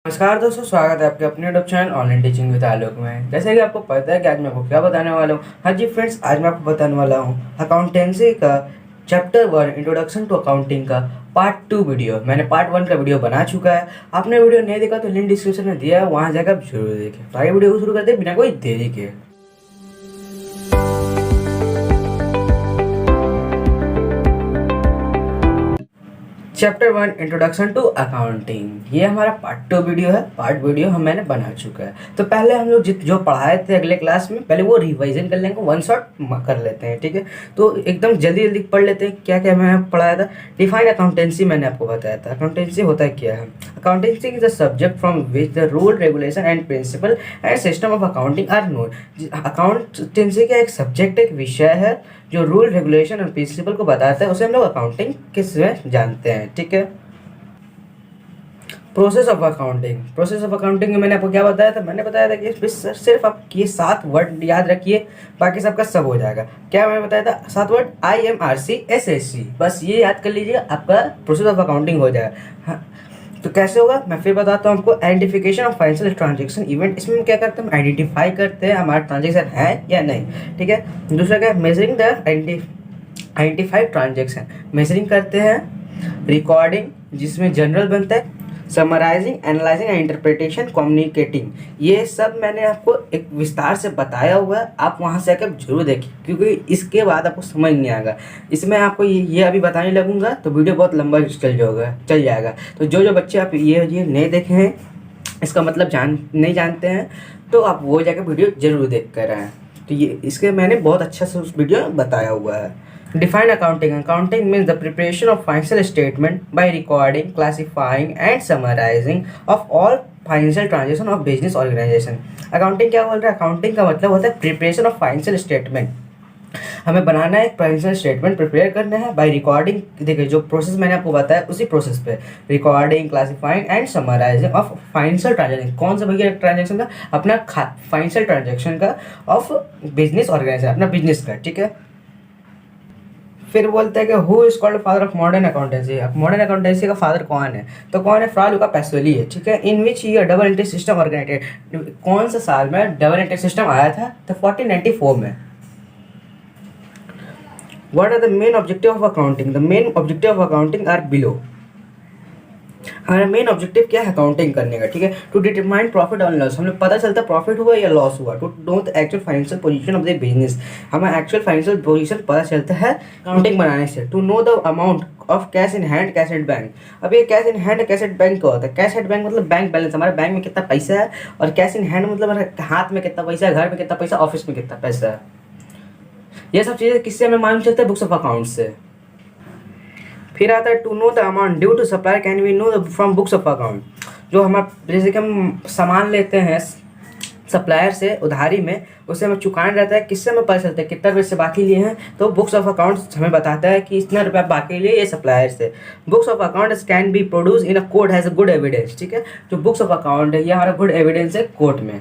नमस्कार दोस्तों, स्वागत है आपके अपने YouTube channel online teaching with Alok में। जैसे कि आपको पता है कि आज मैं आपको क्या बताने वाला हूँ। हाँ जी फ्रेंड्स, आज मैं आपको बताने वाला हूँ अकाउंटेंसी का चैप्टर 1 इंट्रोडक्शन टू अकाउंटिंग का पार्ट 2 वीडियो। मैंने पार्ट 1 का वीडियो बना चुका है। आपने वीडियो नहीं देखा तो लिंक डिस्क्रिप्शन में दिया है, वहाँ जाकर आप जरूर देखें। तो आइए वीडियो को शुरू करते हैं बिना कोई देरी के। चैप्टर 1 इंट्रोडक्शन टू अकाउंटिंग, ये हमारा पार्ट 2 वीडियो है। पार्ट वीडियो मैंने बना चुका है। तो पहले हम लोग जो पढ़ाए थे अगले क्लास में, पहले वो रिवाइजन कर लेंगे, वन शॉट कर लेते हैं, ठीक है। तो एकदम जल्दी जल्दी पढ़ लेते हैं क्या क्या मैंने पढ़ाया था। डिफाइन अकाउंटेंसी मैंने आपको बताया था। अकाउंटेंसी होता है क्या है? Accountancy is the subject from which the rule, regulation and principle and system of accounting are known. Accountancy का एक सब्जेक्ट, एक विषय है जो रूल, रेगुलेशन और प्रिंसिपल को बताता है, उसे हम लोग अकाउंटिंग किस में जानते हैं, ठीक है। Process of accounting, process of accounting में मैंने आपको क्या बताया था? मैंने बताया था कि सिर्फ आप ये 7 वर्ड याद रखिए, बाकी सबका सब हो जाएगा। क्या मैंने बताया था? 7 वर्ड IMRC SSC, बस ये याद कर लीजिएगा, आपका प्रोसेस ऑफ अकाउंटिंग हो जाएगा। हाँ, तो कैसे होगा मैं फिर बताता हूँ आपको। Identification of financial transaction event, इसमें हम क्या करते हैं? आइडेंटिफाई करते हैं हमारा ट्रांजेक्शन है या नहीं, ठीक है। दूसरा क्या? Measuring the identified transaction, measuring करते हैं। रिकॉर्डिंग, जिसमें जनरल बनता है। Summarising, analysing and interpretation, communicating, ये सब मैंने आपको एक विस्तार से बताया हुआ है। आप वहाँ से आकर जरूर देखिए, क्योंकि इसके बाद आपको समझ नहीं आएगा। इसमें आपको ये अभी बताने लगूंगा तो वीडियो बहुत लंबा चल जाएगा। तो जो बच्चे आप ये नहीं देखे हैं, इसका मतलब नहीं जानते हैं, तो आप वो जाकर वीडियो जरूर देख कर आएँ। तो ये इसके मैंने बहुत अच्छा से उस वीडियो में बताया हुआ है। Define accounting. Accounting means the preparation of financial statement by recording, classifying and summarizing of all financial transaction of business organization. Accounting क्या बोल रहा है? Accounting का मतलब होता है preparation of financial statement। हमें बनाना है, एक फाइनेंशियल स्टेटमेंट प्रिपेयर करना है बाय रिकॉर्डिंग। देखिए जो प्रोसेस मैंने आपको बताया उसी प्रोसेस पे, recording, classifying and summarising of financial transaction. कौन सा भैया ट्रांजेक्शन का? अपना फाइनेंशियल ट्रांजेक्शन का ऑफ बिजनेस ऑर्गेनाइजेशन, अपना बिजनेस का, ठीक है। फिर बोलते हैं कि who is called father of modern accountancy. अब मॉडर्न अकाउंटेंसी का फादर कौन है? तो कौन है? फ्रा लुका पैसोली है, ठीक है। In which year double entry system organised, कौन सा साल में डबल एंट्री सिस्टम आया था? तो 1494 में। What are the main objective of accounting? The main objective of accounting are below. हमारा मेन ऑब्जेक्टिव क्या है अकाउंटिंग करने का, ठीक है? टू डिटरमाइन प्रॉफिट और लॉस, हमें पता चलता प्रॉफिट हुआ या लॉस हुआ। To know the actual financial position of the business, हमें एक्चुअल फाइनेंशियल पोजीशन पता चलता है अकाउंटिंग बनाने से। To know the amount of cash in hand, cash at bank. अब ये cash in hand, cash at bank क्या होता है? कैश एट बैंक मतलब बैंक बैलेंस, हमारे बैंक में कितना पैसा है, और कैश इन हैंड मतलब हमारे हाथ में कितना पैसा है, घर में कितना पैसा, ऑफिस में कितना पैसा है। ये सब चीज़ें किससे हमें मालूम चलता है? बुक्स ऑफ अकाउंट से। फिर आता है to know the amount due to supplier can we know from books of account. जो हमारा जैसे कि हम सामान लेते हैं सप्लायर से उधारी में, उसे हमें चुकाना रहता है। किससे हमें पता चलता है कितना पैसे बाकी लिए हैं? तो बुक्स ऑफ अकाउंट्स हमें बताता है कि इतना रुपया बाकी लिए ये सप्लायर से। Books of accounts can be produce in a court has a good evidence, ठीक है। जो बुक्स ऑफ अकाउंट है ये हमारा गुड एविडेंस है कोर्ट में।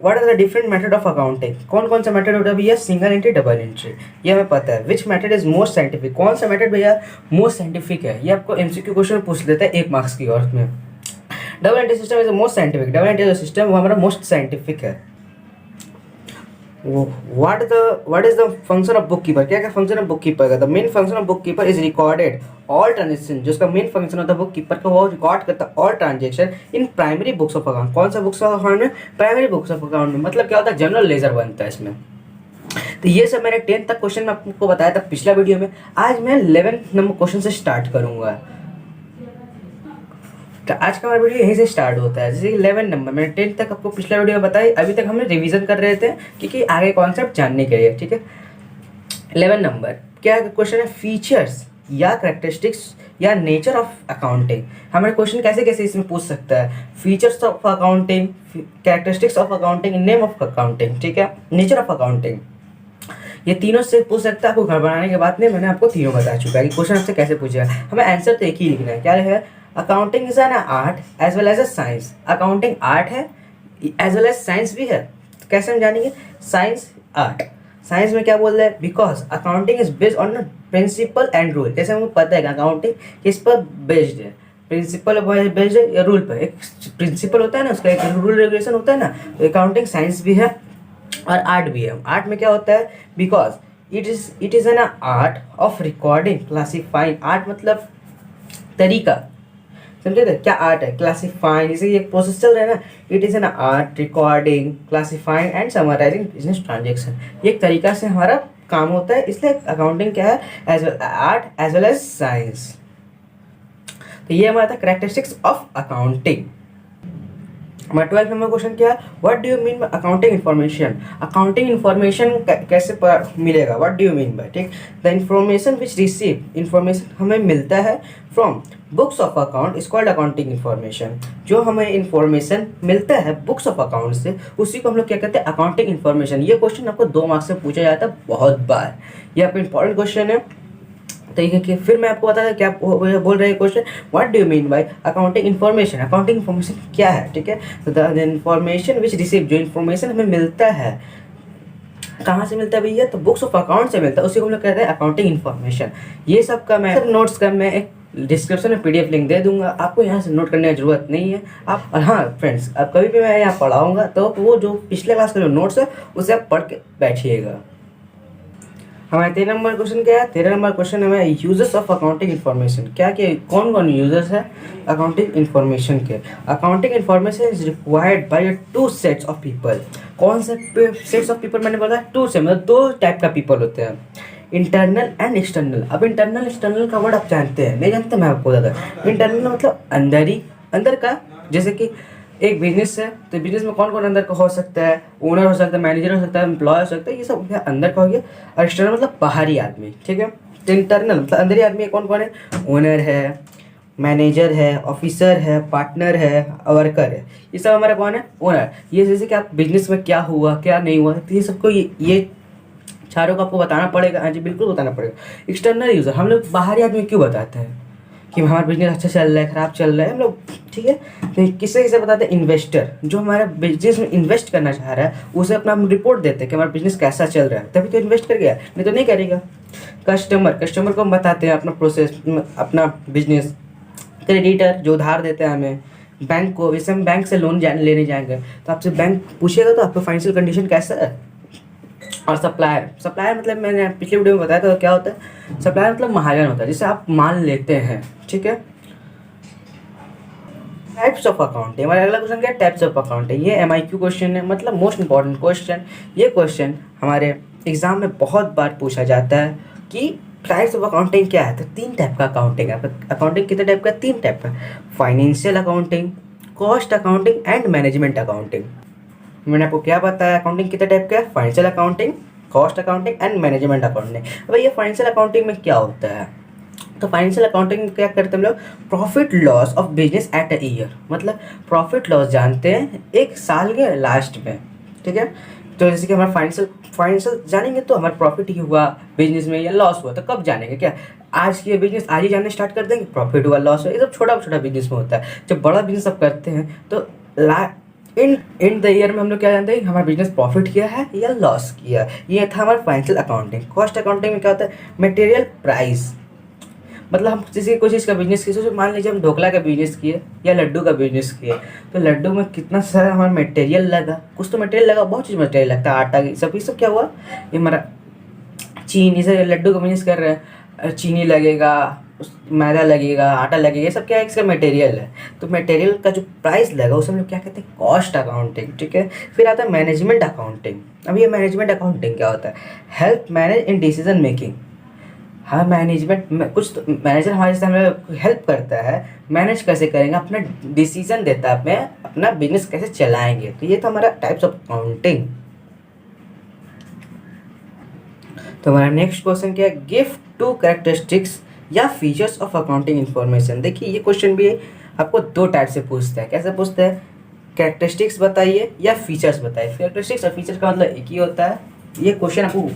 What are the different method of accounting? कौन कौन सा मेथड होता है भैया? सिंगल एंट्री, डबल एंट्री, ये हमें पता है। Which method is most scientific? कौन सा मेथड भैया मोस्ट साइंटिफिक है? ये आपको MCQ क्वेश्चन पूछ लेता है 1 मार्क्स की। और में double entry system is most scientific, double entry system वो हमारा मोस्ट साइंटिफिक है। What is the function of book keeper? क्या क्या फंक्शन ऑफ बुक कीपर का? The main function of book keeper is recorded all transaction. जो उसका main function होता है बुक कीपर का, वो रिकॉर्ड करता है all transaction in primary books of account. कौन सा बुक्स ऑफ अकाउंट में? प्राइमरी बुक्स ऑफ अकाउंट में। मतलब क्या होता है? जनरल लेजर बनता है इसमें। तो ये सब मैंने 10 तक क्वेश्चन में आपको बताया था पिछला वीडियो में। आज मैं 11 नंबर क्वेश्चन से स्टार्ट करूंगा। तो आज का हमारा वीडियो यहीं से स्टार्ट होता है। जैसे 11 नंबर, मैंने 10 तक आपको पिछला वीडियो में बताई, अभी तक हमने रिवीजन कर रहे थे क्योंकि आगे कॉन्सेप्ट जानने के लिए, ठीक है। 11 नंबर क्या क्वेश्चन है? फीचर्स या कैरेक्टरिस्टिक्स या नेचर ऑफ अकाउंटिंग। हमारे क्वेश्चन कैसे कैसे इसमें पूछ सकता है? Features of accounting, characteristics of accounting, name of accounting, ठीक है, नेचर ऑफ अकाउंटिंग, ये तीनों से पूछ सकता है। आपको घर बनाने के बाद में मैंने आपको तीनों बता चुका है कि क्वेश्चन आपसे कैसे पूछेगा। हमें आंसर तो एक ही लिखना है। क्या है? Accounting is an art as well as a science. Accounting art है एज वेल एज साइंस भी है। तो कैसे हम जानेंगे? Science, art. साइंस में क्या बोल रहे हैं? Because accounting is based on principle and rule. जैसे हमको पता है कि अकाउंटिंग किस पर बेस्ड है? प्रिंसिपल बेस्ड है या रूल पर। एक प्रिंसिपल होता है ना, उसका एक रूल रेगुलेशन होता है ना। तो अकाउंटिंग साइंस भी है और आर्ट भी है। आर्ट में क्या होता है, because it is an art of recording classifying. Art मतलब तरीका, समझे थे क्या आर्ट है, क्लासीफाइंग, जैसे ये प्रोसेस चल रहा है ना, it is an art recording classifying and summarising business transaction. ये एक तरीका से हमारा काम होता है, इसलिए अकाउंटिंग क्या है, as well art as well as science. तो ये हमारा था करेक्टरिस्टिक्स ऑफ अकाउंटिंग। हमारा 12 नंबर क्वेश्चन क्या है, what do you mean by accounting information. Accounting information कैसे मिलेगा, what do you mean by, ठीक। The information which receive, information हमें मिलता है from books of account is called accounting information. जो हमें इन्फॉर्मेशन मिलता है बुक्स ऑफ अकाउंट से, उसी को हम लोग क्या कहते हैं, अकाउंटिंग इन्फॉर्मेशन। ये क्वेश्चन आपको 2 मार्क्स से पूछा जाता है बहुत बार, ये आपका इंपॉर्टेंट क्वेश्चन है। तरीके के फिर मैं आपको बताया क्या बोल रहे हैं question, what do you mean by accounting information. Accounting information क्या है, ठीक है। तो द इन्फॉर्मेशन विच रिसीव, जो इन्फॉर्मेशन हमें मिलता है, कहाँ से मिलता है भैया, तो बुक्स ऑफ अकाउंट से मिलता है, उसी को हम लोग कहते हैं अकाउंटिंग इन्फॉर्मेशन। ये सब का मैं नोट्स का मैं एक डिस्क्रिप्शन में PDF लिंक दे दूंगा, आपको यहाँ से नोट करने की जरूरत नहीं है आप। और हाँ फ्रेंड्स, अब कभी भी मैं यहाँ पढ़ाऊँगा तो वो जो पिछले क्लास का जो नोट्स है उसे आप पढ़ के बैठिएगा। हमारे 13 नंबर क्वेश्चन क्या है, 13 नंबर क्वेश्चन हमें यूजर्स ऑफ अकाउंटिंग इन्फॉर्मेशन। क्या कि कौन कौन यूजर्स है अकाउंटिंग इन्फॉर्मेशन के। Accounting information is required by 2 sets of people. कौन से सेट्स ऑफ पीपल मैंने बोला, 2 से, मतलब 2 टाइप का पीपल होते हैं, इंटरनल एंड एक्सटर्नल। अब इंटरनल एक्सटर्नल का वर्ड आप जानते हैं, नहीं जानते मैं आपको बता दूं। इंटरनल मतलब अंदर ही, अंदर का, जैसे कि एक बिजनेस है तो बिजनेस में कौन कौन अंदर का हो सकता है, ओनर हो सकता है, मैनेजर हो सकता है, एम्प्लॉय हो सकता है, ये सब अंदर का हो गया। और एक्सटर्नल मतलब बाहरी आदमी, ठीक है। तो इंटरनल मतलब अंदर ही आदमी कौन कौन है, ओनर है, मैनेजर है, ऑफिसर है, पार्टनर है, वर्कर है, ये सब हमारा कौन है, ओनर। ये जैसे कि आप बिजनेस में क्या हुआ क्या नहीं हुआ, तो ये सबको ये चारों को आपको बताना पड़ेगा। हाँ जी बिल्कुल बताना पड़ेगा। एक्सटर्नल यूजर, हम लोग बाहरी आदमी क्यों बताते हैं कि हमारा बिजनेस अच्छा चल रहा है, खराब चल रहा है, हम लोग, ठीक है। तो किससे किसे बताते हैं, इन्वेस्टर, जो हमारा बिजनेस में इन्वेस्ट करना चाह रहा है, उसे अपना हम रिपोर्ट देते हैं कि हमारा बिजनेस कैसा चल रहा है, तभी तो इन्वेस्ट कर गया, नहीं तो नहीं करेगा। कस्टमर, कस्टमर को हम बताते हैं अपना प्रोसेस, अपना बिजनेस। क्रेडिटर, जो उधार देते हैं हमें। बैंक को, जैसे हम बैंक से लोन लेने जाएंगे तो आपसे बैंक पूछेगा तो आपका फाइनेंशियल कंडीशन कैसा है। और सप्लायर, सप्लायर मतलब मैंने पिछले वीडियो में बताया था क्या होता है, सप्लायर मतलब महाजन होता है, जिससे आप माल लेते हैं, ठीक है। टाइप्स ऑफ अकाउंट है हमारा अगला क्वेश्चन, क्या टाइप्स ऑफ अकाउंट है। ये MIQ क्वेश्चन है, मतलब मोस्ट इंपॉर्टेंट क्वेश्चन। ये क्वेश्चन हमारे एग्जाम में बहुत बार पूछा जाता है कि टाइप्स ऑफ अकाउंटिंग क्या है। तो 3 टाइप का अकाउंटिंग है। अकाउंटिंग कितने टाइप का, 3 टाइप का, financial accounting, cost accounting and management accounting. मैंने आपको क्या बताया, अकाउंटिंग कितने टाइप का है, financial accounting, cost accounting and management accounting. अब ये फाइनेंशियल अकाउंटिंग में क्या होता है, तो फाइनेंशियल अकाउंटिंग में क्या करते हैं हम लोग, profit loss of business at a year, मतलब प्रॉफिट लॉस जानते हैं एक साल के लास्ट में, ठीक है। तो जैसे कि हमारा फाइनेंशियल जानेंगे तो हमारा प्रॉफिट ही हुआ बिजनेस में या लॉस हुआ, तो कब जानेंगे, क्या आज की बिजनेस आज ही जानने स्टार्ट कर देंगे, प्रॉफिट हुआ लॉस हुआ, ये सब छोटा छोटा बिजनेस में होता है। जब बड़ा बिजनेस आप करते हैं तो इन द ईयर में हम लोग क्या जानते हैं, हमारा बिजनेस प्रॉफिट किया है या लॉस किया है। ये था हमारा फाइनेंशियल अकाउंटिंग। कॉस्ट अकाउंटिंग में क्या होता है, मटेरियल प्राइस, मतलब हम किसी कोई चीज़ का बिजनेस किए, सोचो मान लीजिए हम ढोकला का बिजनेस किए या लड्डू का बिजनेस किए, तो लड्डू में कितना सारा हमारा मटेरियल लगा, कुछ तो मटेरियल लगा, बहुत चीज़ मटेरियल लगता है, आटा, ये सब क्या हुआ, ये हमारा चीनी से लड्डू का बिजनेस कर रहे हैं, चीनी लगेगा, मैदा लगेगा, आटा लगेगा, ये सब क्या है, इसका मटेरियल है। तो मटेरियल का जो प्राइस लगा उसे हम लोग क्या कहते हैं, कॉस्ट अकाउंटिंग, ठीक है। फिर आता है मैनेजमेंट अकाउंटिंग। अब ये मैनेजमेंट अकाउंटिंग क्या होता है, help manage in decision making. हाँ मैनेजमेंट में कुछ तो मैनेजर हमारे से हमें हेल्प करता है, मैनेज कैसे करेंगे, अपना डिसीजन देता है, हमें अपना बिजनेस कैसे चलाएंगे। तो ये तो हमारा टाइप्स ऑफ अकाउंटिंग। तो हमारा नेक्स्ट क्वेश्चन क्या है, गिव 2 कैरेक्टरिस्टिक्स या फीचर्स ऑफ अकाउंटिंग इन्फॉर्मेशन। देखिए ये क्वेश्चन भी आपको 2 टाइप से पूछता है। कैसे पूछता है, कैरेक्टरिस्टिक्स बताइए या फीचर्स बताइए। कैरेक्टरिस्टिक्स और फीचर्स का मतलब एक ही होता है। ये क्वेश्चन आपको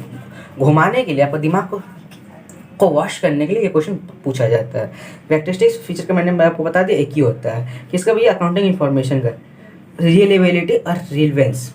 घुमाने के लिए, आपको दिमाग को वॉश करने के लिए ये क्वेश्चन पूछा जाता है। कैरेक्टरिस्टिक्स फीचर का मैंने आपको बता दिया, एक ही होता है। किसका भी, अकाउंटिंग इन्फॉर्मेशन का, रिलेबिलिटी और रिलेवेंस।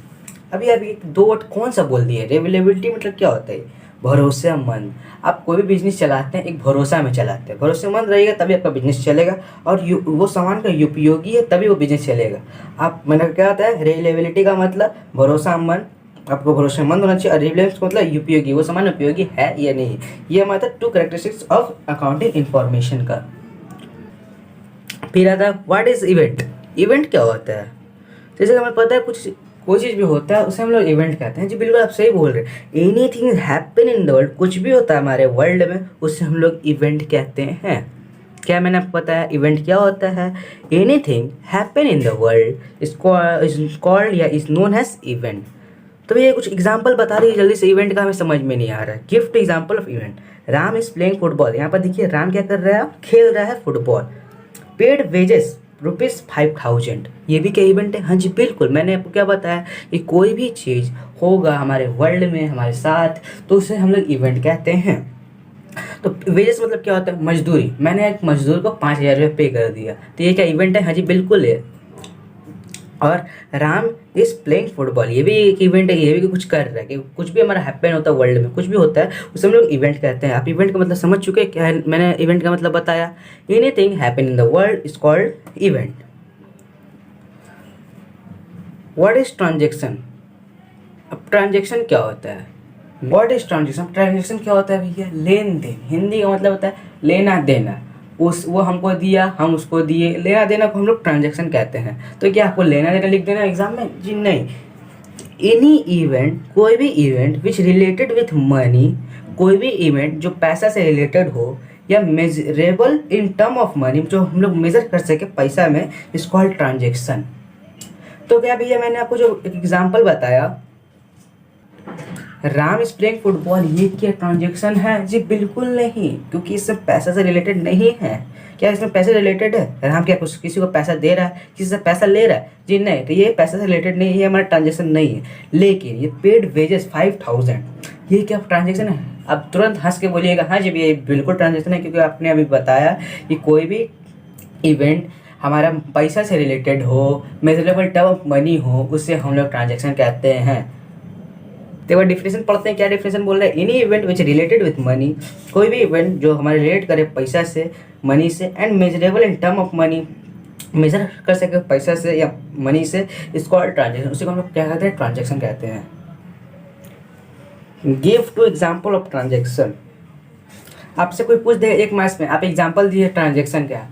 अभी 2 वर्ड कौन सा बोल दिए, रिलेबिलिटी मतलब क्या होता है, भरोसेमंद। आप कोई भी बिजनेस चलाते हैं एक भरोसा में चलाते हैं, भरोसेमंद रहिएगा तभी आपका बिजनेस चलेगा, और वो सामान का उपयोगी है तभी वो बिजनेस चलेगा। आप मैंने क्या होता है रिलायबिलिटी का मतलब भरोसेमंद, आपको भरोसेमंद होना चाहिए, और रिलायबिलिटी का मतलब उपयोगी, वो सामान उपयोगी है या नहीं। ये मतलब 2 कैरेक्टरिस्टिक्स ऑफ अकाउंटिंग इंफॉर्मेशन का। फिर आता है व्हाट इज इवेंट। इवेंट क्या होता है? जैसे कि हमें पता है कुछ कोई चीज़ भी होता है उसे हम लोग इवेंट कहते हैं। जी बिल्कुल आप सही बोल रहे हैं। Anything happen in the world, कुछ भी होता है हमारे वर्ल्ड में उसे हम लोग इवेंट कहते हैं। क्या मैंने आपको बताया इवेंट क्या होता है? Anything happen in the world is called या इज नोन एज इवेंट। तो ये कुछ एग्जाम्पल बता रही है जल्दी से, इवेंट का हमें समझ में नहीं आ रहा है। Gift example of event, Ram is playing football. यहाँ पर देखिए राम क्या कर रहा है, खेल रहा है फुटबॉल। पेड वेजेस ₹5000, ये भी क्या इवेंट है? हाँ जी बिल्कुल, मैंने आपको क्या बताया कि कोई भी चीज़ होगा हमारे वर्ल्ड में हमारे साथ तो उसे हम लोग इवेंट कहते हैं। तो वेजेस मतलब क्या होता है? मजदूरी। मैंने एक मजदूर को 5000 पे कर दिया, तो ये क्या इवेंट है? हाँ जी बिल्कुल है। और राम इज प्लेइंग फुटबॉल, ये भी एक इवेंट है, ये भी कुछ कर रहा है कि कुछ भी हमारा हैपन होता है वर्ल्ड में, कुछ भी होता है उसे हम लोग इवेंट कहते हैं। आप इवेंट का मतलब समझ चुके हैं क्या है? मैंने इवेंट का मतलब बताया, anything happen in the world is called event. What is transaction? अब ट्रांजेक्शन क्या होता है? What is transaction? ट्रांजेक्शन क्या होता है भैया? लेन देन। हिंदी का मतलब होता है लेना देना। वो हमको दिया, हम उसको दिए, लेना देना को हम लोग ट्रांजेक्शन कहते हैं। तो क्या आपको लेना देना लिख देना एग्जाम में? जी नहीं। एनी इवेंट, कोई भी event which related with money, कोई भी इवेंट जो पैसा से रिलेटेड हो या measurable in term of money, जो हम लोग मेजर कर सके पैसा में, इज कॉल्ड ट्रांजेक्शन। तो क्या भैया मैंने आपको जो एक एग्जाम्पल बताया राम इज प्लेइंग फुटबॉल, ये क्या ट्रांजेक्शन है? जी बिल्कुल नहीं, क्योंकि इससे पैसा से रिलेटेड नहीं है। क्या इसमें पैसे रिलेटेड है? राम क्या कुछ किसी को पैसा दे रहा है, किसी से पैसा ले रहा है? जी नहीं, तो ये पैसे से रिलेटेड नहीं है, ये हमारा ट्रांजेक्शन नहीं है। लेकिन ये पेड वेजेस 5000, ये क्या ट्रांजेक्शन है? अब तुरंत हंस के बोलिएगा हाँ जी भैया ये बिल्कुल ट्रांजेक्शन है, क्योंकि आपने अभी बताया कि कोई भी इवेंट हमारा पैसा से रिलेटेड हो, मेजरेबल टर्म ऑफ मनी हो, उससे हम लोग ट्रांजेक्शन कहते हैं। तो डिफिनेशन पढ़ते हैं, क्या डिफिनेशन बोल रहे हैं? Any event which related with money, कोई भी इवेंट जो हमारे रिलेट करे पैसा से, मनी से, and measurable in term of money, measure कर सके पैसा से या मनी से, इज कॉल्ड ट्रांजेक्शन। उसी को हम लोग क्या कहते हैं? ट्रांजेक्शन कहते हैं। Give 2 example of transaction. आपसे कोई पूछ दे एक मार्क्स में, आप एग्जाम्पल दिए ट्रांजेक्शन क्या,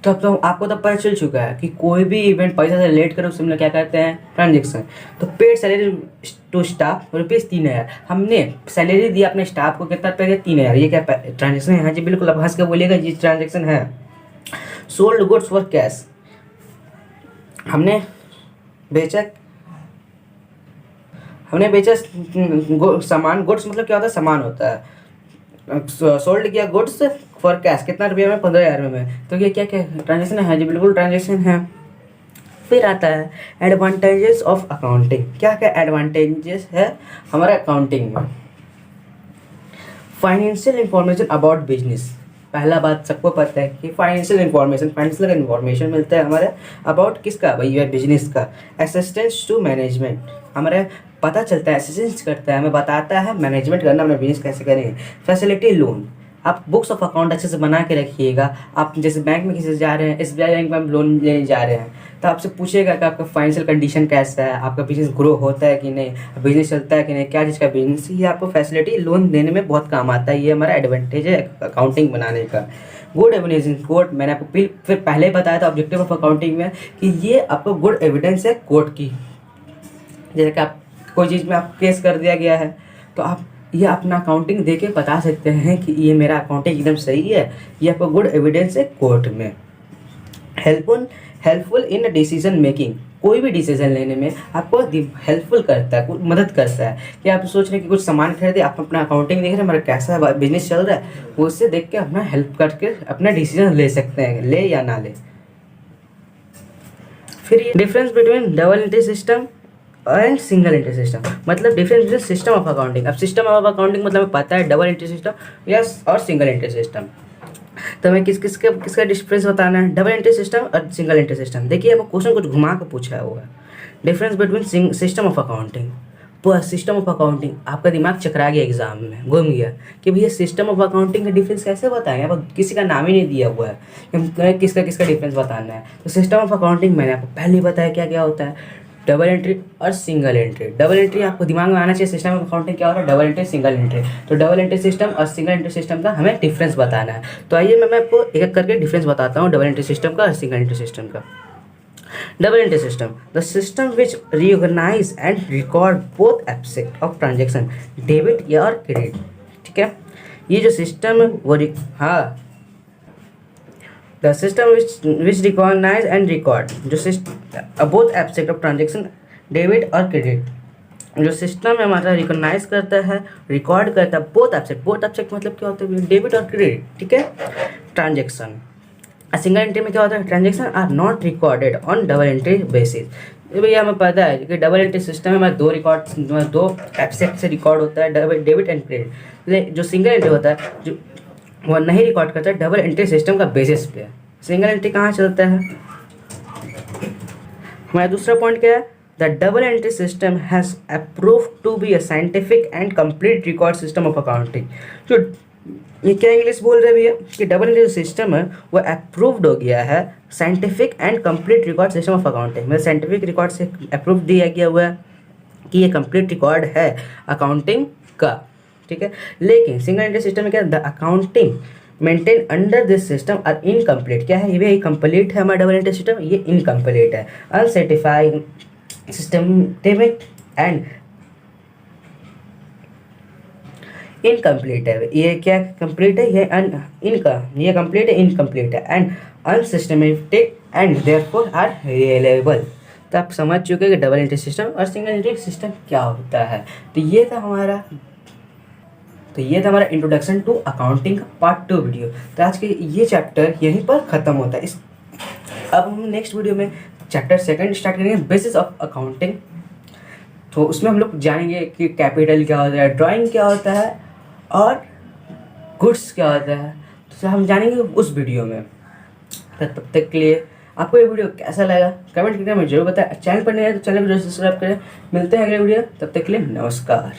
तो अब तो आपको तो पता चल चुका है कि कोई भी इवेंट पैसा से रिलेट करो उससे हम लोग क्या करते हैं? ट्रांजेक्शन। तो पेड सैलरी टू स्टाफ ₹3000, हमने सैलरी दी अपने स्टाफ को, कितना पे दिया? 3000, ये क्या ट्रांजेक्शन है? हाँ जी बिल्कुल, आप हंस के बोलिएगा जी ट्रांजेक्शन है। सोल्ड गुड्स फॉर कैश, हमने बेचा सामान। गुड्स मतलब क्या होता है? सामान होता है। सोल्ड किया गुड्स फॉर कैश, कितना रुपये में? 15000 में। तो ये क्या क्या ट्रांजेक्शन है? जी बिल्कुल ट्रांजेक्शन है। फिर आता है एडवांटेजेस ऑफ अकाउंटिंग। क्या क्या एडवांटेजेस है हमारे अकाउंटिंग में? Financial information about business. पहला बात सबको पता है कि फाइनेंशियल इंफॉर्मेशन मिलता है हमारे अबाउट किसका? भैया बिजनेस का। असिस्टेंस टू मैनेजमेंट, हमारे पता चलता है, असिस्टेंस करता है, हमें बताता है मैनेजमेंट करना, अपना बिजनेस कैसे करेंगे। फैसिलिटी लोन, आप बुक्स ऑफ अकाउंट अच्छे से बना के रखिएगा। आप जैसे बैंक में किसी से जा रहे हैं, SBI बैंक में आप लोन लेने जा रहे हैं, तो आपसे पूछेगा कि आपका फाइनेंशियल कंडीशन कैसा है, आपका बिजनेस ग्रो होता है कि नहीं, बिजनेस चलता है कि नहीं, क्या चीज़ का बिजनेस। ये आपको फैसिलिटी लोन देने में बहुत काम आता है। ये हमारा एडवांटेज है अकाउंटिंग बनाने का। गुड एविडेंस इन कोर्ट, मैंने आपको फिर पहले ही बताया था ऑब्जेक्टिव ऑफ अकाउंटिंग में कि ये आपको गुड एविडेंस है कोर्ट की। जैसे कि आप कोई चीज़ में आप केस कर दिया गया है तो आप ये अपना अकाउंटिंग दे के बता सकते हैं कि ये मेरा अकाउंटिंग एकदम सही है, ये आपको गुड एविडेंस है कोर्ट में। हेल्पफुल इन डिसीजन मेकिंग, कोई भी डिसीजन लेने में आपको हेल्पफुल करता है, मदद करता है। कि आप सोच रहे हैं कि कुछ सामान खरीदे, आप अपना अकाउंटिंग देख रहे हैं हमारा कैसा बिजनेस चल रहा है, वो उससे देख के अपना हेल्प करके अपना डिसीजन ले सकते हैं, ले या ना ले। फिर difference between double entry system and single entry system, मतलब difference between system of accounting. अब सिस्टम ऑफ अकाउंटिंग मतलब पता है डबल एंट्री सिस्टम यस और सिंगल एंट्री सिस्टम। तो हमें किसका डिफरेंस बताना है? डबल एंट्री सिस्टम और सिंगल एंट्री सिस्टम। देखिए आपको क्वेश्चन कुछ घुमा के पूछा हुआ है। Difference between system of accounting, system of accounting, आपका दिमाग चकरा गया, एग्जाम में घूम गया कि भैया सिस्टम ऑफ अकाउंटिंग का डिफरेंस कैसे बताएं, अब किसी का नाम ही नहीं दिया हुआ है कि हम किसका किसका डिफरेंस बताना है। तो सिस्टम ऑफ अकाउंटिंग मैंने आपको पहले ही बताया क्या क्या होता है, डबल एंट्री और सिंगल एंट्री। डबल एंट्री आपको दिमाग में आना चाहिए, सिस्टम ऑफ अकाउंटिंग क्या होता है, डबल एंट्री सिंगल एंट्री। तो डबल एंट्री सिस्टम और सिंगल एंट्री सिस्टम का हमें डिफरेंस बताना है। तो आइए मैं आपको एक एक करके डिफरेंस बताता हूँ डबल एंट्री सिस्टम का और सिंगल एंट्री सिस्टम का। Double entry system, the system which recognize and record both aspect of transaction, debit या और क्रेडिट। ठीक है, ये जो सिस्टम है वो हाँ, the system which recognise and record जो both aspect of transaction, debit और क्रेडिट। जो सिस्टम है हमारा रिकॉग्नाइज करता है, रिकॉर्ड करता है बोथ एस्पेक्ट। बोथ एस्पेक्ट मतलब क्या होता है, डेबिट और क्रेडिट। ठीक है, ट्रांजेक्शन। सिंगल एंट्री में क्या होता है, transaction are not recorded on double entry basis. भैया हमें पता है कि डबल एंट्री सिस्टम में दो एब्सेक्ट से रिकॉर्ड होता है, डेबिट एंड क्रेडिट। जो सिंगल एंट्री होता है जो वो नहीं रिकॉर्ड करता है डबल एंट्री सिस्टम का बेसिस पे। सिंगल एंट्री कहाँ चलता है, हमारा दूसरा पॉइंट क्या है, the double entry system has approved to be a scientific and complete record system of accounting. जो ये क्या इंग्लिश बोल रहे हैं भैया कि डबल एंट्री सिस्टम है वो अप्रूव्ड हो गया है scientific and complete record system of accounting. मतलब साइंटिफिक रिकॉर्ड से अप्रूव दिया गया हुआ है कि ये कंप्लीट रिकॉर्ड है अकाउंटिंग का। ठीक है, लेकिन सिंगल एंट्री सिस्टम में क्या, the accounting maintain under this system are incomplete. क्या है, ये कंप्लीट है हमारा डबल एंट्री सिस्टम, ये इनकम्प्लीट है, अनसर्टिफाइड सिस्टमेटिक एंड इनकम्प्लीट है। ये क्या कंप्लीट है, ये ये कंप्लीट है, इनकम्प्लीट है and unsystematic and therefore are reliable. तो आप समझ चुके हैं कि डबल एंट्री सिस्टम और सिंगल एंट्री सिस्टम क्या होता है। तो ये था हमारा इंट्रोडक्शन टू अकाउंटिंग का पार्ट 2 वीडियो। तो आज के ये चैप्टर यहीं पर ख़त्म होता है। अब हम नेक्स्ट वीडियो में चैप्टर 2 स्टार्ट करेंगे, बेसिस ऑफ अकाउंटिंग। तो उसमें हम लोग जानेंगे कि कैपिटल क्या होता है, ड्राइंग क्या होता है और गुड्स क्या होता है। तो हम जानेंगे उस वीडियो में। तो तब तक के लिए आपको ये वीडियो कैसा लगा कमेंट करके हमें जरूर बताएं। चैनल पर नहीं है तो चैनल को जरूर सब्सक्राइब करें। मिलते हैं अगले वीडियो, तब तक के लिए नमस्कार।